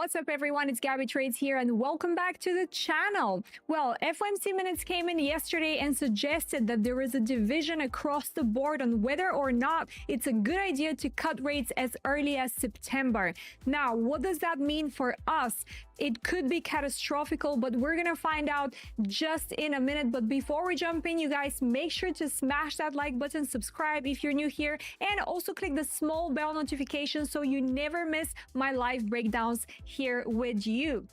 What's up, everyone? It's Gabbie Trades here, and welcome back to the channel. Well, FOMC minutes came in yesterday and suggested that there is a division across the board on whether or not it's a good idea to cut rates as early as September. Now, what does that mean for us? It could be catastrophical, but we're gonna find out just in a minute. But before we jump in, you guys, make sure to smash that like button, subscribe if you're new here, and also click the small bell notification so you never miss my live breakdowns here with you.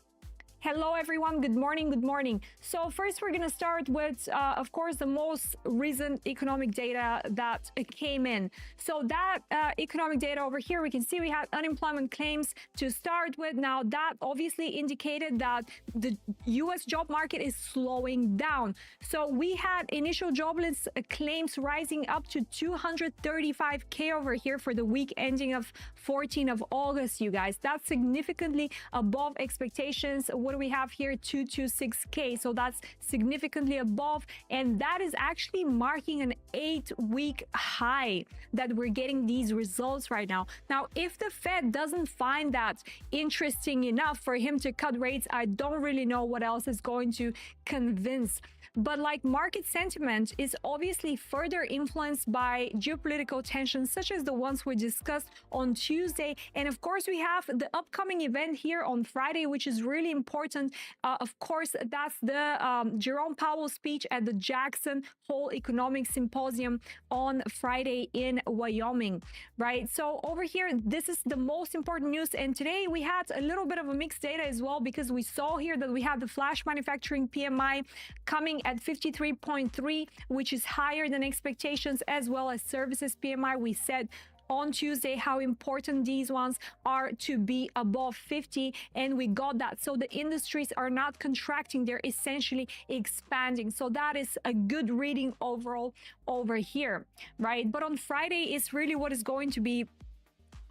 Hello everyone, good morning, good morning. So first we're gonna start with of course the most recent economic data that came in. So that economic data over here, we can see we had unemployment claims to start with. Now that obviously indicated that the US job market is slowing down. So we had initial jobless claims rising up to 235k over here for the week ending of 14th of August, you guys. That's significantly above expectations. What do we have here? 226k. So that's significantly above, and that is actually marking an 8-week high that we're getting these results right now. Now, if the Fed doesn't find that interesting enough for him to cut rates, I don't really know what else is going to convince. But like, market sentiment is obviously further influenced by geopolitical tensions such as the ones we discussed on Tuesday. And of course, we have the upcoming event here on Friday, which is really important. Of course, that's the Jerome Powell speech at the Jackson Hole Economic Symposium on Friday in Wyoming, right? So over here, this is the most important news. And today we had a little bit of a mixed data as well, because we saw here that we had the flash manufacturing PMI coming at 53.3, which is higher than expectations, as well as services PMI. We said on Tuesday how important these ones are to be above 50, and we got that. So the industries are not contracting, they're essentially expanding. So that is a good reading overall over here, right? But on Friday is really what is going to be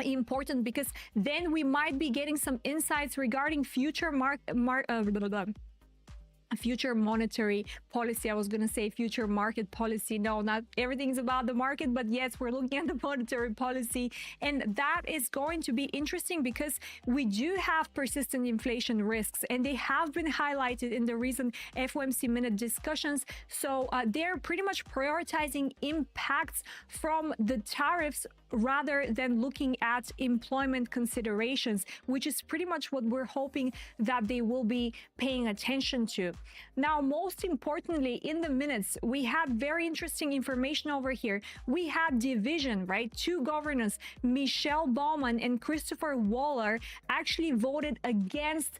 important, because then we might be getting some insights regarding future future monetary policy. I was going to say future market policy. No, not everything's about the market, but yes, we're looking at the monetary policy. And that is going to be interesting because we do have persistent inflation risks, and they have been highlighted in the recent FOMC minute discussions. So they're pretty much prioritizing impacts from the tariffs rather than looking at employment considerations, which is pretty much what we're hoping that they will be paying attention to. Now, most importantly, in the minutes, we had very interesting information over here. We had division, right? Two governors, Michelle Bowman and Christopher Waller, actually voted against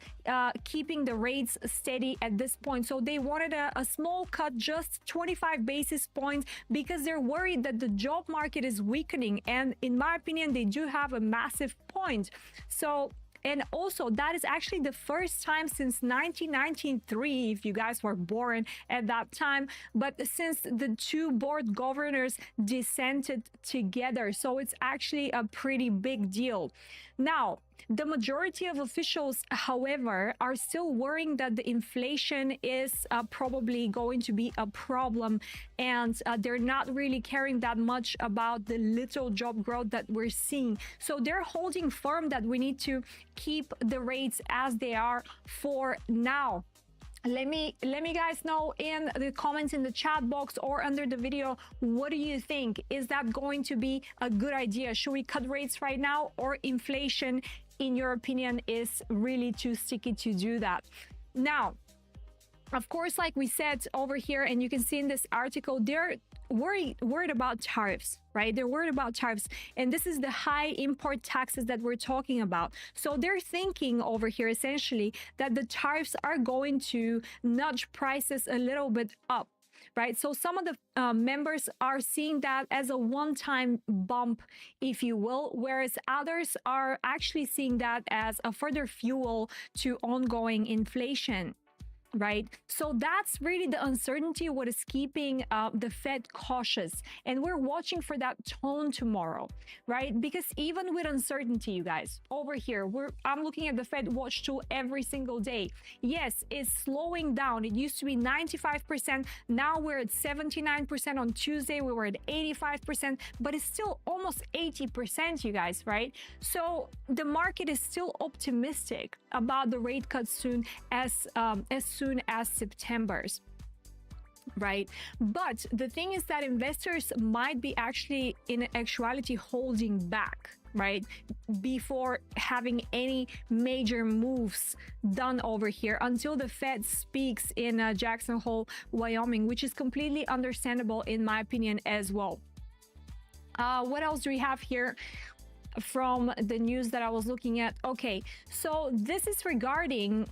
keeping the rates steady at this point. So they wanted a small cut, just 25 basis points, because they're worried that the job market is weakening. And in my opinion, they do have a massive point. So, and also that is actually the first time since 1993, if you guys were born at that time, but since the two board governors dissented together. So it's actually a pretty big deal. Now, the majority of officials, however, are still worrying that the inflation is probably going to be a problem, and they're not really caring that much about the little job growth that we're seeing. So they're holding firm that we need to keep the rates as they are for now. Let me guys know in the comments in the chat box or under the video, what do you think? Is that going to be a good idea? Should we cut rates right now, or inflation, in your opinion, is really too sticky to do that? Now, of course, like we said over here, and you can see in this article, they're worried about tariffs, right? They're worried about tariffs, and this is the high import taxes that we're talking about. So they're thinking over here essentially that the tariffs are going to nudge prices a little bit up, right? So some of the members are seeing that as a one-time bump, if you will, whereas others are actually seeing that as a further fuel to ongoing inflation. right? So that's really the uncertainty, what is keeping the Fed cautious. And we're watching for that tone tomorrow, right? Because even with uncertainty, you guys, over here, I'm looking at the Fed watch tool every single day. Yes, it's slowing down. It used to be 95%. Now we're at 79%. On Tuesday, we were at 85%, but it's still almost 80%, you guys, right? So the market is still optimistic about the rate cuts soon as soon as September's, right? But the thing is that investors might be actually in actuality holding back, right, before having any major moves done over here until the Fed speaks in Jackson Hole, Wyoming, which is completely understandable in my opinion as well. What else do we have here from the news that I was looking at? Okay, so this is regarding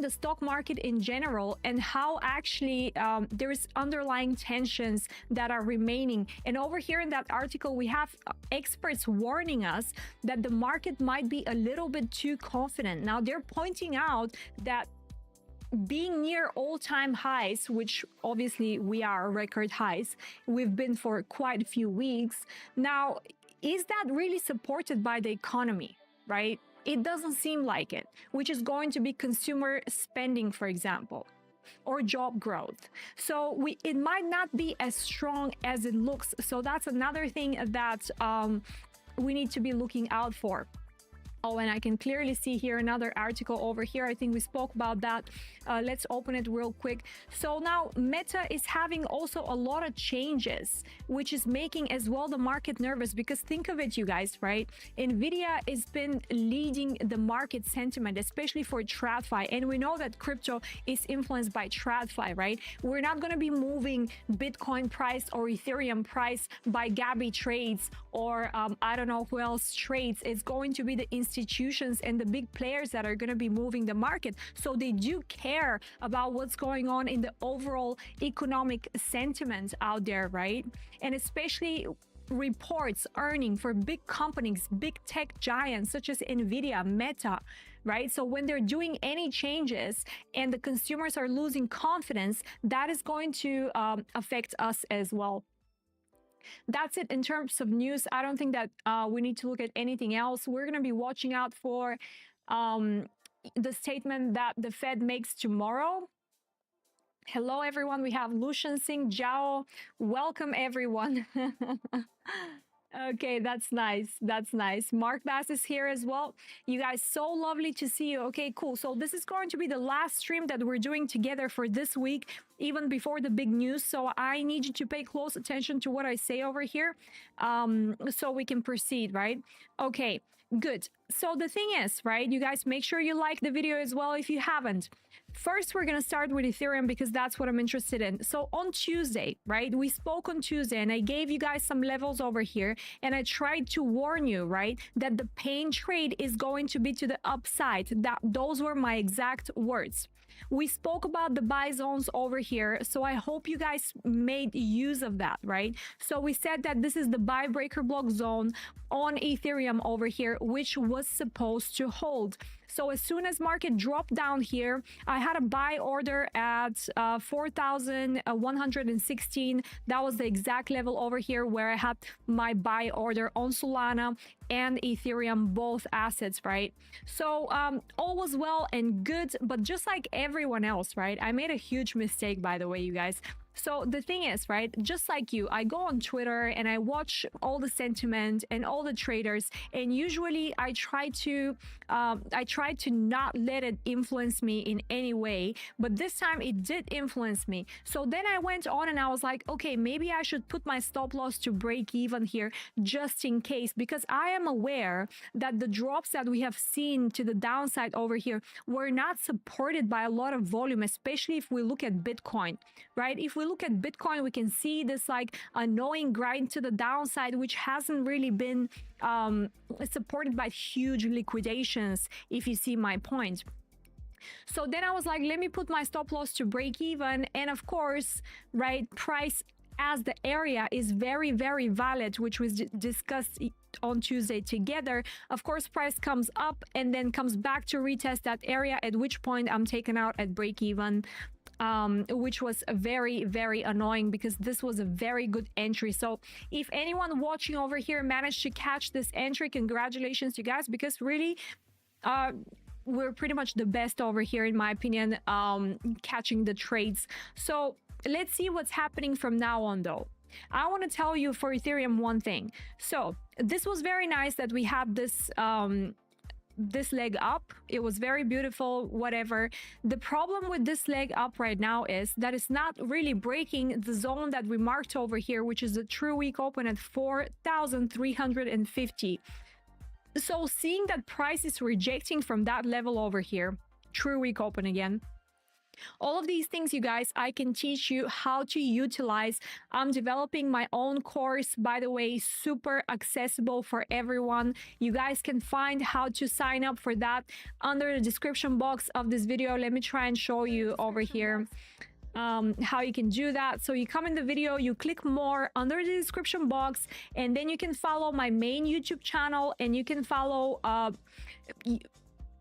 the stock market in general and how actually there is underlying tensions that are remaining. And over here in that article, we have experts warning us that the market might be a little bit too confident. Now, they're pointing out that being near all-time highs, which obviously we are record highs, we've been for quite a few weeks. Now, is that really supported by the economy, right? It doesn't seem like it, which is going to be consumer spending, for example, or job growth. So it might not be as strong as it looks. So that's another thing that we need to be looking out for. Oh, and I can clearly see here another article over here. I think we spoke about that. Let's open it real quick. So now Meta is having also a lot of changes, which is making as well the market nervous, because think of it, you guys, right? NVDA has been leading the market sentiment, especially for TradFi. And we know that crypto is influenced by TradFi, right? We're not going to be moving Bitcoin price or Ethereum price by Gabbie Trades or I don't know who else trades. It's going to be the institutions and the big players that are going to be moving the market. So they do care about what's going on in the overall economic sentiment out there, right? And especially reports, earning for big companies, big tech giants such as NVIDIA, Meta, right? So when they're doing any changes and the consumers are losing confidence, that is going to affect us as well. That's it in terms of news. I don't think that we need to look at anything else. We're going to be watching out for the statement that the Fed makes tomorrow. Hello, everyone. We have Lucian Singh Jao. Welcome, everyone. Okay, that's nice. That's nice. Mark Bass is here as well. You guys, so lovely to see you. Okay, cool. So this is going to be the last stream that we're doing together for this week, even before the big news. So I need you to pay close attention to what I say over here so we can proceed, right? Okay, good. So the thing is, right, you guys, make sure you like the video as well if you haven't. First, we're going to start with Ethereum because that's what I'm interested in. So on Tuesday, right, we spoke on Tuesday and I gave you guys some levels over here and I tried to warn you, right, that the pain trade is going to be to the upside. Those were my exact words. We spoke about the buy zones over here, so I hope you guys made use of that, right? So we said that this is the buy breaker block zone on Ethereum over here, which was supposed to hold. So as soon as market dropped down here, I had a buy order at 4,116. That was the exact level over here where I had my buy order on Solana and Ethereum, both assets, right? So all was well and good, but just like everyone else, right? I made a huge mistake, by the way, you guys. So the thing is, right, just like you, I go on Twitter and I watch all the sentiment and all the traders, and usually I try to not let it influence me in any way, but this time it did influence me. So then I went on and I was like, okay, maybe I should put my stop loss to break even here just in case, because I am aware that the drops that we have seen to the downside over here were not supported by a lot of volume, especially if we look at Bitcoin, right? If we look at Bitcoin, we can see this like annoying grind to the downside, which hasn't really been supported by huge liquidations, if you see my point. So then I was like, let me put my stop loss to break even. And of course, right, price as the area is very, very valid, which was discussed on Tuesday together. Of course, price comes up and then comes back to retest that area, at which point I'm taken out at break even. Which was very, very annoying because this was a very good entry. So if anyone watching over here managed to catch this entry, congratulations you guys, because really we're pretty much the best over here in my opinion, catching the trades. So let's see what's happening from now on though. I want to tell you for Ethereum one thing. So this was very nice that we have this this leg up. It was very beautiful, whatever. The problem with this leg up right now is that it's not really breaking the zone that we marked over here, which is a true week open at 4,350. So seeing that price is rejecting from that level over here, true week open again, all of these things, you guys, I can teach you how to utilize. I'm developing my own course, by the way, super accessible for everyone. You guys can find how to sign up for that under the description box of this video. Let me try and show you over here how you can do that. So you come in the video, you click more under the description box, and then you can follow my main YouTube channel, and you can follow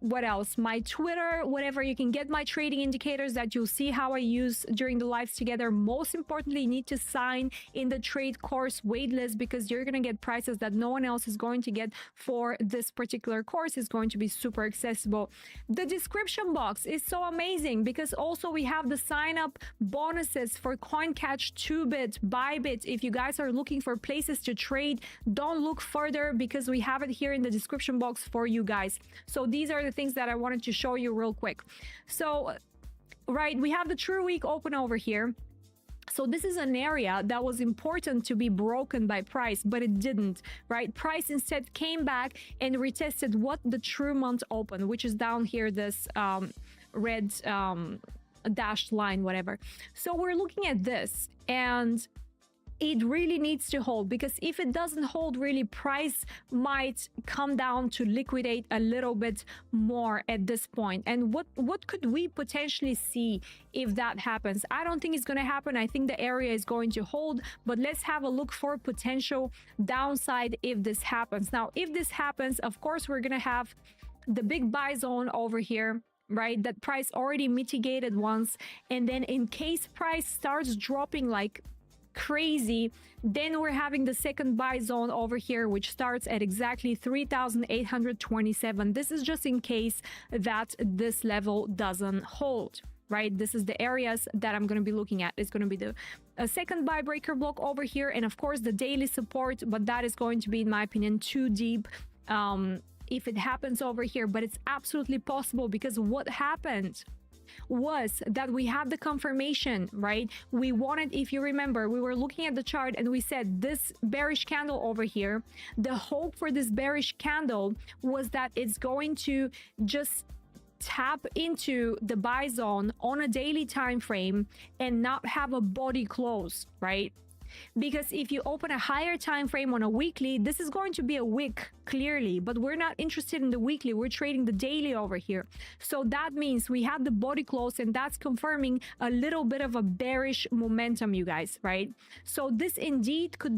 what else, my Twitter, whatever. You can get my trading indicators that you'll see how I use during the lives together. Most importantly, you need to sign in the trade course waitlist, because you're going to get prices that no one else is going to get for this particular course. Is going to be super accessible. The description box is so amazing because also we have the sign up bonuses for CoinCatch, 2bit, Bybit. If you guys are looking for places to trade, don't look further because we have it here in the description box for you guys. So these are the things that I wanted to show you real quick. So right, we have the true week open over here. So this is an area that was important to be broken by price, but it didn't, right? Price instead came back and retested what the true month open, which is down here, this red dashed line, whatever. So we're looking at this, and it really needs to hold, because if it doesn't hold, really price might come down to liquidate a little bit more at this point. And what could we potentially see if that happens? I don't think it's going to happen. I think the area is going to hold, but let's have a look for potential downside if this happens. Now, if this happens, of course, we're going to have the big buy zone over here, right? That price already mitigated once. And then in case price starts dropping like crazy, then we're having the second buy zone over here, which starts at exactly 3,827. This is just in case that this level doesn't hold, right? This is the areas that I'm going to be looking at. It's going to be the second buy breaker block over here, and of course the daily support, but that is going to be, in my opinion, too deep if it happens over here. But it's absolutely possible, because what happened was that we had the confirmation, right? We wanted, if you remember, we were looking at the chart and we said this bearish candle over here, the hope for this bearish candle was that it's going to just tap into the buy zone on a daily time frame and not have a body close, right? Because if you open a higher time frame on a weekly, this is going to be a wick clearly, but we're not interested in the weekly. We're trading the daily over here. So that means we had the body close, and that's confirming a little bit of a bearish momentum, you guys, right? So this indeed could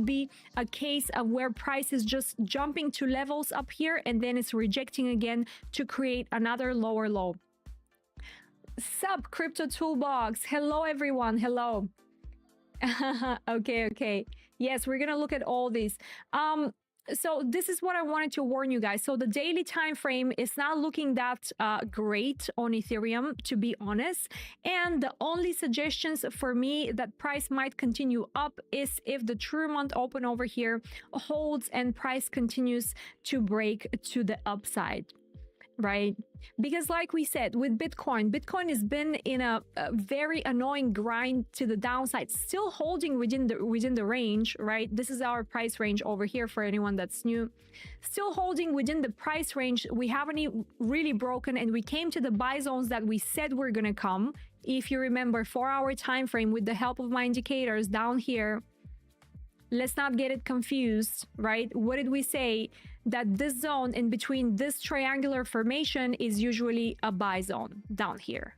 be a case of where price is just jumping to levels up here, and then it's rejecting again to create another lower low. Sup, Crypto Toolbox. Hello, everyone. Hello. Okay. Yes, we're gonna look at all these. So this is what I wanted to warn you guys. So the daily time frame is not looking that great on Ethereum, to be honest. And the only suggestions for me that price might continue up is if the true month open over here holds and price continues to break to the upside, right? Because like we said, with Bitcoin has been in a very annoying grind to the downside, still holding within the range, right? This is our price range over here for anyone that's new. Still holding within the price range. We haven't really broken, and we came to the buy zones that we said we're gonna come. If you remember, 4-hour time frame with the help of my indicators down here. Let's not get it confused, right? What did we say? That this zone in between this triangular formation is usually a buy zone down here.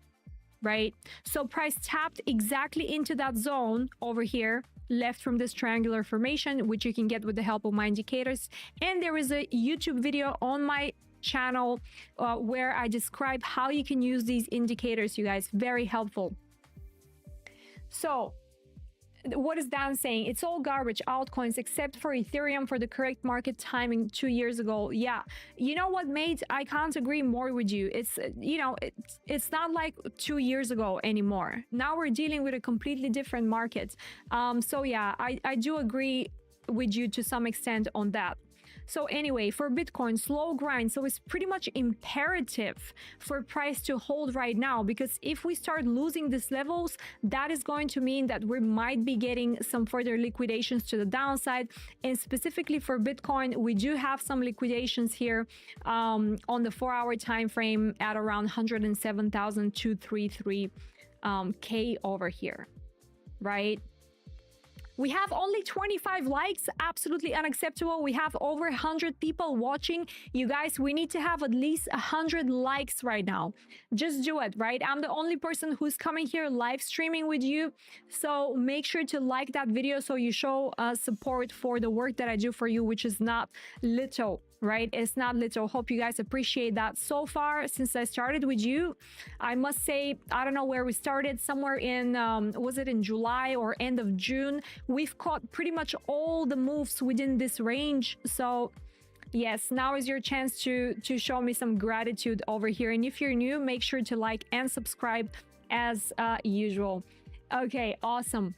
right? So price tapped exactly into that zone over here, left from this triangular formation, which you can get with the help of my indicators. And there is a YouTube video on my channel where I describe how you can use these indicators, you guys. Very helpful. So what is Dan saying? It's all garbage, altcoins, except for Ethereum for the correct market timing 2 years ago. Yeah, you know what, mate? I can't agree more with you. It's, you know, it's not like 2 years ago anymore. Now we're dealing with a completely different market. So yeah, I do agree with you to some extent on that. So anyway, for Bitcoin, slow grind. So it's pretty much imperative for price to hold right now, because if we start losing these levels, that is going to mean that we might be getting some further liquidations to the downside. And specifically for Bitcoin, we do have some liquidations here on the 4-hour time frame at around 107,233 K over here, right? We have only 25 likes, absolutely unacceptable. We have over 100 people watching. You guys, we need to have at least 100 likes right now. Just do it, right? I'm the only person who's coming here live streaming with you. So make sure to like that video so you show support for the work that I do for you, which is not little, right? It's not little. Hope you guys appreciate that. So far, since I started with you, I must say, I don't know where we started, somewhere in, was it in July or end of June? We've caught pretty much all the moves within this range. So yes, now is your chance to show me some gratitude over here. And if you're new, make sure to like and subscribe as usual. Okay, awesome.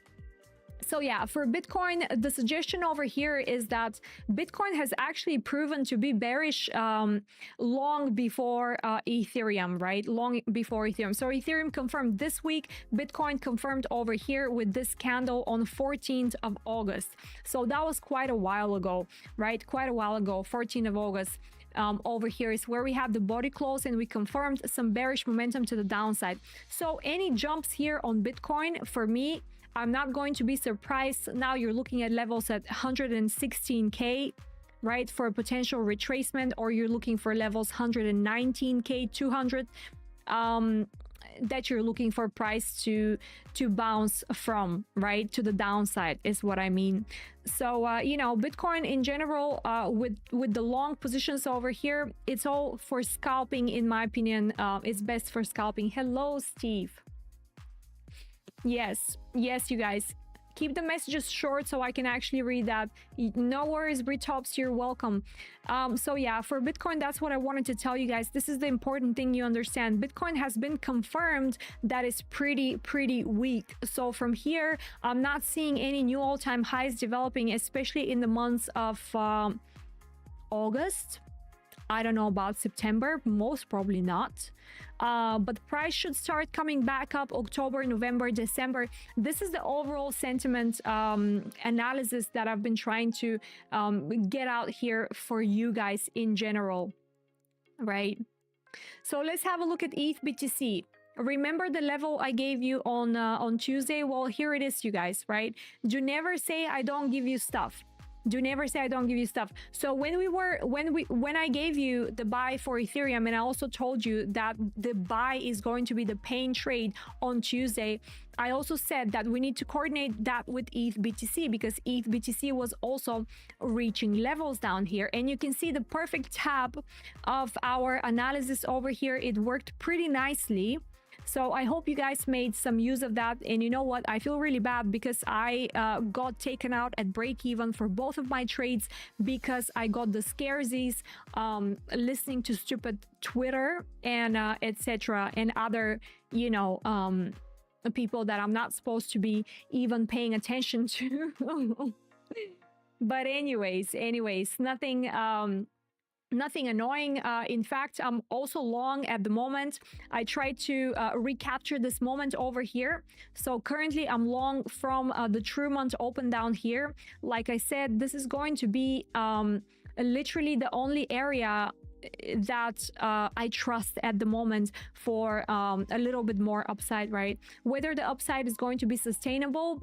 So yeah, for Bitcoin, the suggestion over here is that Bitcoin has actually proven to be bearish long before Ethereum, right? Long before Ethereum. So Ethereum confirmed this week, Bitcoin confirmed over here with this candle on 14th of August. So that was quite a while ago, right? Quite a while ago, 14th of August. Over here is where we have the body close and we confirmed some bearish momentum to the downside. So any jumps here on Bitcoin, for me, I'm not going to be surprised. Now you're looking at levels at 116K, right, for a potential retracement, or you're looking for levels 119K, 200, that you're looking for price to bounce from, right, to the downside is what I mean. So you know, Bitcoin in general, with the long positions over here, it's all for scalping, in my opinion. It's best for scalping. Hello, Steve. Yes, you guys, keep the messages short so I can actually read that. No worries, Britops, you're welcome. So yeah, for Bitcoin, that's what I wanted to tell you guys. This is the important thing you understand. Bitcoin has been confirmed that is pretty weak. So from here, I'm not seeing any new all-time highs developing, especially in the months of August. I don't know about September, most probably not. But the price should start coming back up October, November, December. This is the overall sentiment analysis that I've been trying to get out here for you guys in general, right? So let's have a look at ETH BTC. Remember the level I gave you on Tuesday? Well, here it is, you guys, right? Do never say I don't give you stuff. Do never say I don't give you stuff. So when I gave you the buy for Ethereum, and I also told you that the buy is going to be the pain trade on Tuesday, I also said that we need to coordinate that with ETH BTC, because ETH BTC was also reaching levels down here. And you can see the perfect tab of our analysis over here. It worked pretty nicely. So I hope you guys made some use of that. And you know what? I feel really bad because I got taken out at break even for both of my trades because I got the scaresies, listening to stupid Twitter and etc. and other, you know, people that I'm not supposed to be even paying attention to. But anyways, nothing annoying. In fact, I'm also long at the moment. I tried to recapture this moment over here. So currently I'm long from the true month open down here. Like I said, this is going to be literally the only area that I trust at the moment for a little bit more upside, right? Whether the upside is going to be sustainable,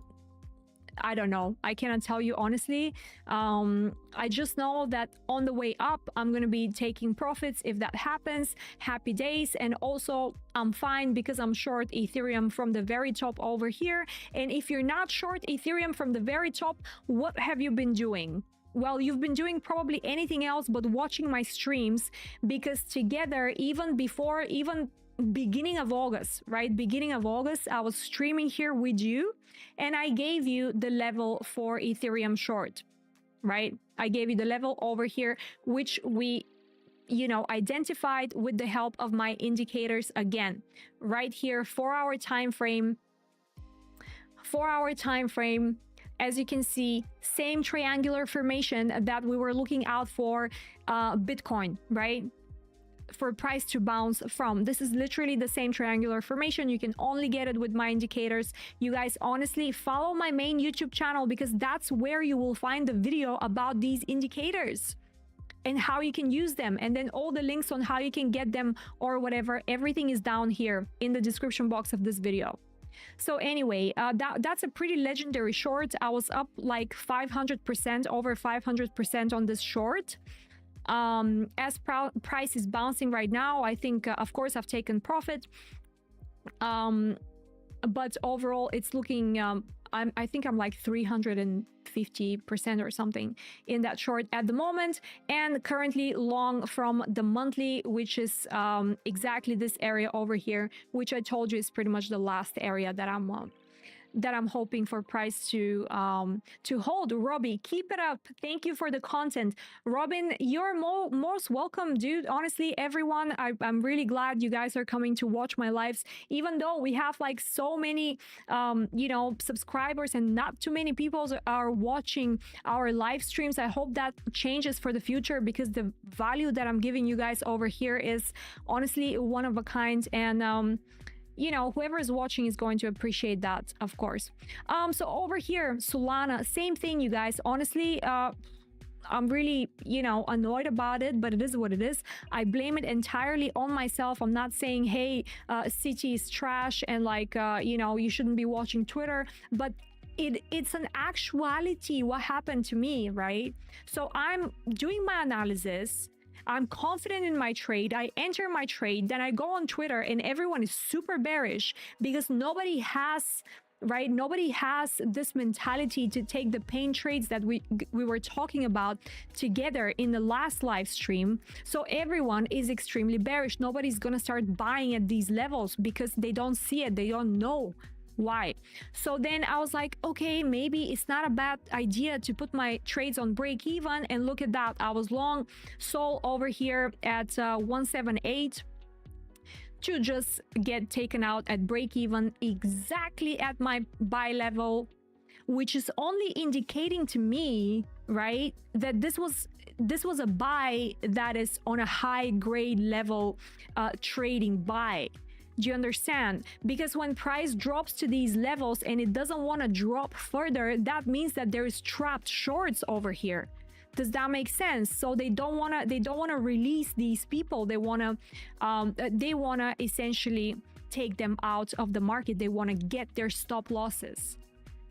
I don't know. I cannot tell you honestly. I just know that on the way up, I'm going to be taking profits if that happens. Happy days. And also, I'm fine because I'm short Ethereum from the very top over here. And if you're not short Ethereum from the very top, what have you been doing? Well, you've been doing probably anything else but watching my streams, because together, even beginning of August, right? Beginning of August, I was streaming here with you and I gave you the level for Ethereum short, right? I gave you the level over here, which we, identified with the help of my indicators again, right here, 4-hour time frame, 4-hour time frame. As you can see, same triangular formation that we were looking out for Bitcoin, right? For price to bounce from. This is literally the same triangular formation. You can only get it with my indicators. You guys, honestly, follow my main YouTube channel, because that's where you will find the video about these indicators and how you can use them, and then all the links on how you can get them or whatever, everything is down here in the description box of this video. So anyway, that's a pretty legendary short. I was up like 500%, over 500% on this short. As price is bouncing right now, I think, of course, I've taken profit. But overall, it's looking, I think I'm like 350% or something in that short at the moment, and currently long from the monthly, which is exactly this area over here, which I told you is pretty much the last area that I'm hoping for price to hold. Robbie, keep it up. Thank you for the content. Robin, you're most welcome, dude. Honestly, everyone, I'm really glad you guys are coming to watch my lives, even though we have like so many, subscribers and not too many people are watching our live streams. I hope that changes for the future, because the value that I'm giving you guys over here is honestly one of a kind. And, whoever is watching is going to appreciate that, of course. So over here, Solana, same thing, you guys. Honestly, I'm really, annoyed about it, but it is what it is. I blame it entirely on myself. I'm not saying, hey, City is trash and like, you shouldn't be watching Twitter, but it's an actuality what happened to me, right? So I'm doing my analysis. I'm confident in my trade. I enter my trade, then I go on Twitter and everyone is super bearish, because nobody has this mentality to take the pain trades that we were talking about together in the last live stream. So everyone is extremely bearish. Nobody's gonna start buying at these levels because they don't see it. They don't know why. So then I was like, okay, maybe it's not a bad idea to put my trades on break even. And look at that, I was long Sol over here at 178 to just get taken out at break even, exactly at my buy level, which is only indicating to me, right, that this was a buy that is on a high grade level trading buy. Do you understand? Because when price drops to these levels and it doesn't want to drop further, that means that there is trapped shorts over here. Does that make sense? So they don't want to release these people. They want to essentially take them out of the market. They want to get their stop losses,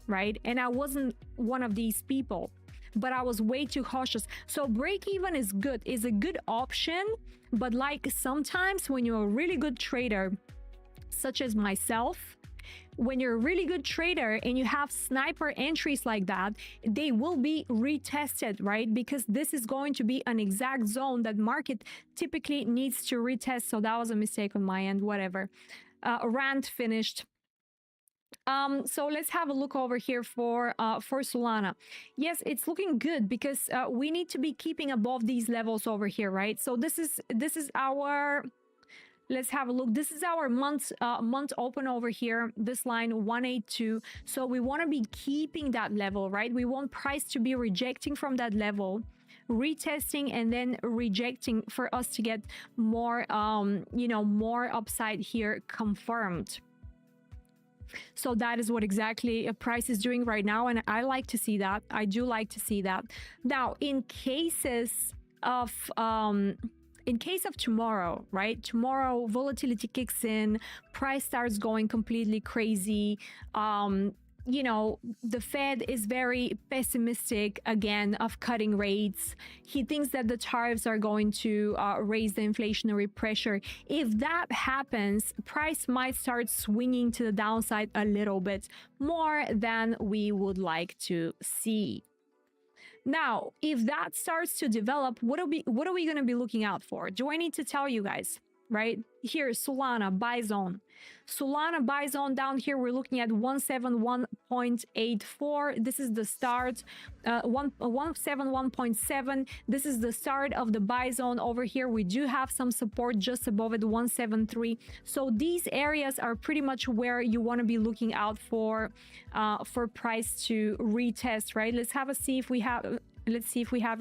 right? And I wasn't one of these people, but I was way too cautious. So break even is a good option, but like sometimes when you're a really good trader, such as myself, when you're a really good trader and you have sniper entries like that, they will be retested, right? Because this is going to be an exact zone that market typically needs to retest. So that was a mistake on my end, whatever. Rant finished. So let's have a look over here for Solana. Yes, it's looking good, because we need to be keeping above these levels over here, right? So this is our, let's have a look. This is our month open over here, this line 182. So we want to be keeping that level, right? We want price to be rejecting from that level, retesting and then rejecting for us to get more more upside here confirmed. So that is what exactly a price is doing right now, and I like to see that. I do like to see that. Now, in case of tomorrow, right? Tomorrow volatility kicks in, price starts going completely crazy. you know, the Fed is very pessimistic again of cutting rates. He thinks that the tariffs are going to raise the inflationary pressure. If that happens, price might start swinging to the downside a little bit more than we would like to see. Now, if that starts to develop, what are we going to be looking out for? Do I need to tell you guys? Right here, Solana buy zone. Solana buy zone down here, we're looking at 171.84. This is the start. 171.7. This is the start of the buy zone over here. We do have some support just above it, 173. So these areas are pretty much where you want to be looking out for price to retest, right? Let's see if we have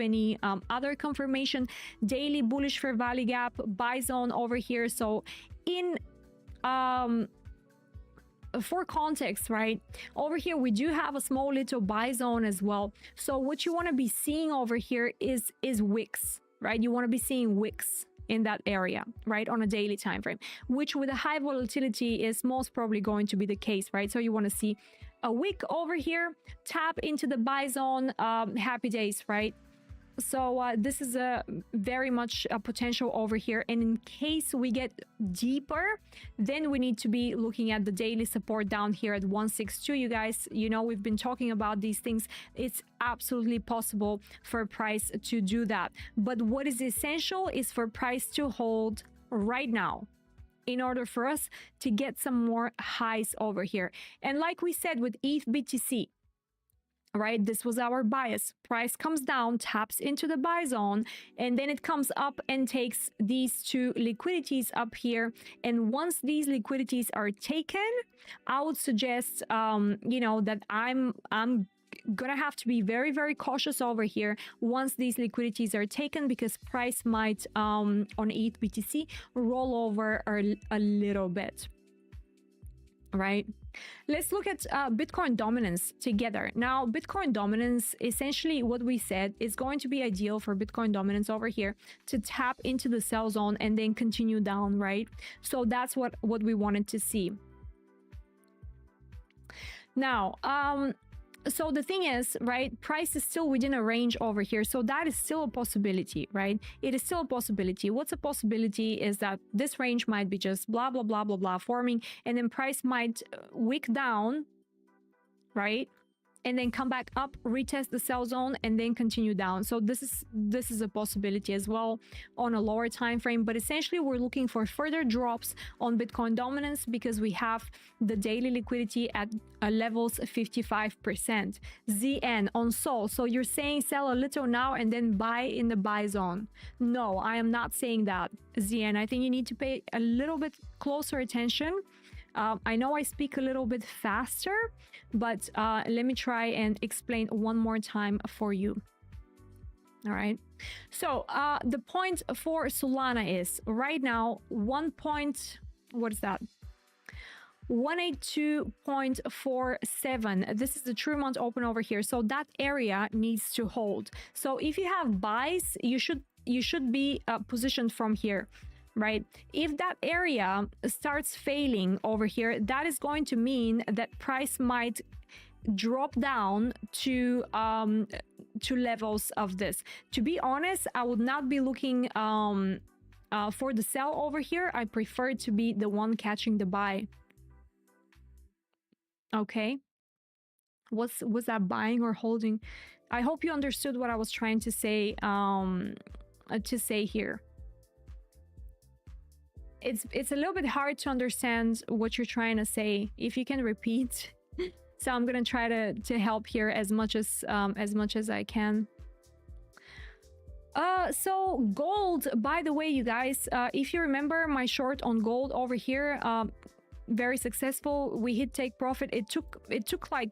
any other confirmation. Daily bullish for Valley Gap, buy zone over here. So in for context, right, over here we do have a small little buy zone as well. So what you want to be seeing over here is wicks, right? You want to be seeing wicks in that area, right, on a daily time frame, which with a high volatility is most probably going to be the case, right? So you want to see a wick over here, tap into the buy zone, happy days, right? So this is a very much a potential over here, and in case we get deeper, then we need to be looking at the daily support down here at 162. You guys, you know, we've been talking about these things. It's absolutely possible for price to do that, but what is essential is for price to hold right now in order for us to get some more highs over here. And like we said with ETH BTC, right, this was our bias. Price comes down, taps into the buy zone, and then it comes up and takes these two liquidities up here. And once these liquidities are taken, I would suggest you know, that I'm gonna have to be very, very cautious over here once these liquidities are taken, because price might on ETH BTC roll over a little bit, right? Let's look at Bitcoin dominance together. Now, Bitcoin dominance, essentially what we said is going to be ideal for Bitcoin dominance over here to tap into the sell zone and then continue down, right? So that's what we wanted to see. Now, so the thing is, right, price is still within a range over here. So that is still a possibility, right? It is still a possibility. What's a possibility is that this range might be just blah, blah, blah, blah, blah forming, and then price might wick down, right? And then come back up, retest the sell zone, and then continue down. So this is a possibility as well on a lower time frame. But essentially, we're looking for further drops on Bitcoin dominance because we have the daily liquidity at levels 55%. ZN on Sol. So you're saying sell a little now and then buy in the buy zone. No, I am not saying that, ZN. I think you need to pay a little bit closer attention. I know I speak a little bit faster, but let me try and explain one more time for you. All right. So the point for Solana is right now 182.47. This is the true amount open over here. So that area needs to hold. So if you have buys, you should be positioned from here, right? If that area starts failing over here, that is going to mean that price might drop down to levels of this. To be honest, I would not be looking for the sell over here. I prefer to be the one catching the buy. Okay, was that buying or holding? I hope you understood what I was trying to say here. It's a little bit hard to understand what you're trying to say. If you can repeat. So I'm gonna try to help here as much as I can. So gold, by the way, you guys, if you remember my short on gold over here, very successful. We hit take profit. It took like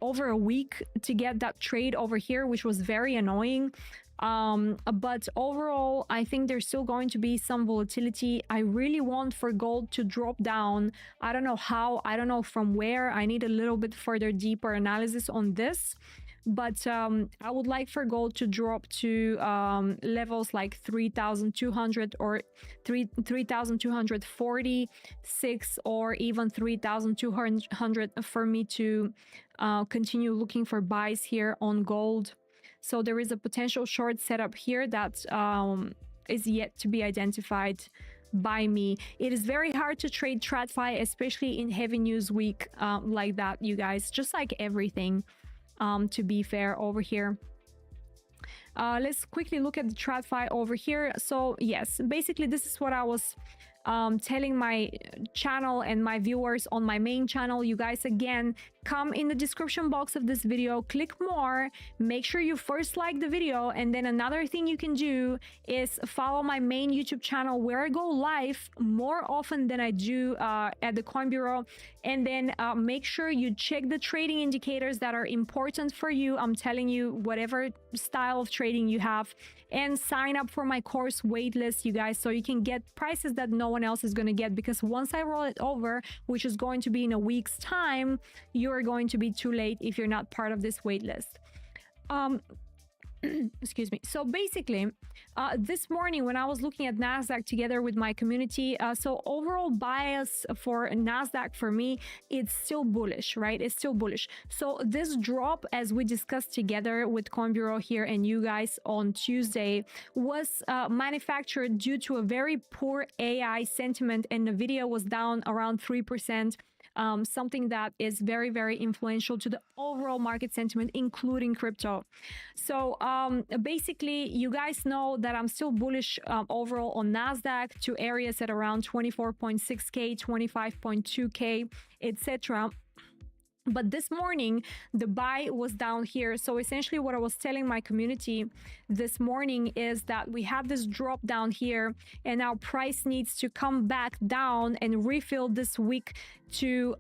over a week to get that trade over here, which was very annoying. But overall, I think there's still going to be some volatility. I really want for gold to drop down. I don't know how, I don't know from where. I need a little bit further deeper analysis on this. but I would like for gold to drop to levels like 3,200 or 3,246 or even 3,200 for me to continue looking for buys here on gold. So there is a potential short setup here that is yet to be identified by me. It is very hard to trade TradFi, especially in heavy news week like that, you guys, just like everything, to be fair over here. Let's quickly look at the TradFi over here. So yes, basically this is what I was telling my channel and my viewers on my main channel. You guys, again, come in the description box of this video, click more, make sure you first like the video, and then another thing you can do is follow my main YouTube channel where I go live more often than I do at the Coin Bureau. And then make sure you check the trading indicators that are important for you. I'm telling you, whatever style of trading you have, and sign up for my course Waitlist, you guys, so you can get prices that no one else is going to get, because once I roll it over, which is going to be in a week's time, you're going to be too late if you're not part of this waitlist. Excuse me. So basically, this morning when I was looking at NASDAQ together with my community, so overall bias for NASDAQ for me, it's still bullish, right? It's still bullish. So this drop, as we discussed together with Coin Bureau here and you guys on Tuesday, was manufactured due to a very poor AI sentiment, and NVDA was down around 3%. Something that is very, very influential to the overall market sentiment, including crypto. So basically, you guys know that I'm still bullish overall on NASDAQ to areas at around 24.6K, 25.2K, etc. But this morning, the buy was down here. So essentially what I was telling my community this morning is that we have this drop down here, and our price needs to come back down and refill this wick to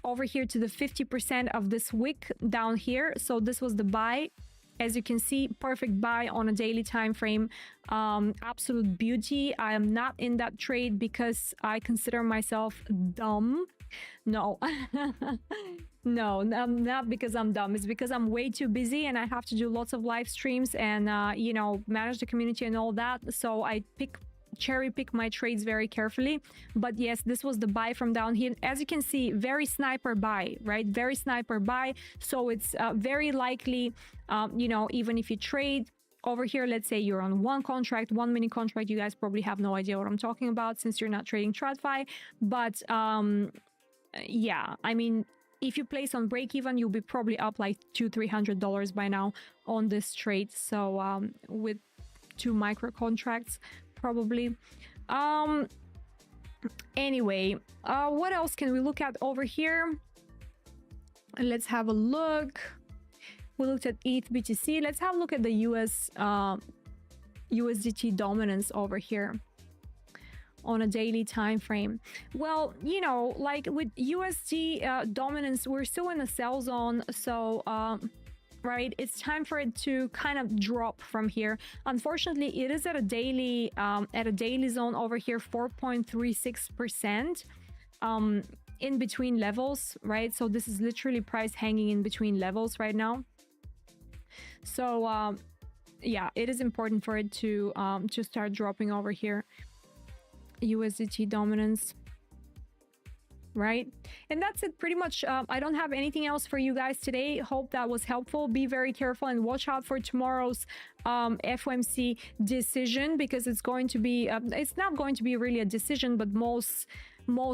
over here to the 50% of this wick down here. So this was the buy. As you can see, perfect buy on a daily time frame. Absolute beauty. I am not in that trade because I consider myself dumb. No. No, not because I'm dumb. It's because I'm way too busy and I have to do lots of live streams and you know, manage the community and all that. So I cherry pick my trades very carefully. But yes, this was the buy from down here. As you can see, very sniper buy, right? Very sniper buy. So it's very likely, you know, even if you trade over here, let's say you're on one contract, 1 mini contract, you guys probably have no idea what I'm talking about since you're not trading TradFi. But yeah, I mean, if you place on break even, you'll be probably up like $200-300 by now on this trade. So with 2 micro contracts probably. Anyway, what else can we look at over here? Let's have a look. We looked at ETH BTC. Let's have a look at the USDT dominance over here on a daily time frame. Well, you know, like with USD dominance, we're still in the sell zone. So right, it's time for it to kind of drop from here. Unfortunately, it is at a daily zone over here, 4.36% in between levels, right? So this is literally price hanging in between levels right now. So yeah, it is important for it to start dropping over here. USDT dominance, right? And that's it pretty much. I don't have anything else for you guys today. Hope that was helpful. Be very careful and watch out for tomorrow's FOMC decision, because it's going to be it's not going to be really a decision, but most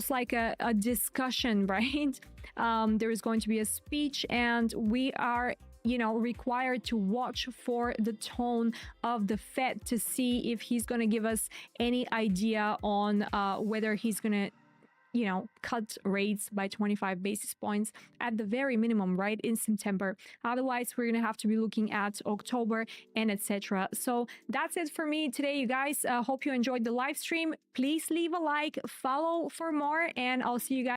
like a discussion, right? There is going to be a speech, and we are, you know, required to watch for the tone of the Fed to see if he's going to give us any idea on whether he's going to, you know, cut rates by 25 basis points at the very minimum, right, in September. Otherwise, we're going to have to be looking at October and etc. So that's it for me today, you guys. Hope you enjoyed the live stream. Please leave a like, follow for more, and I'll see you guys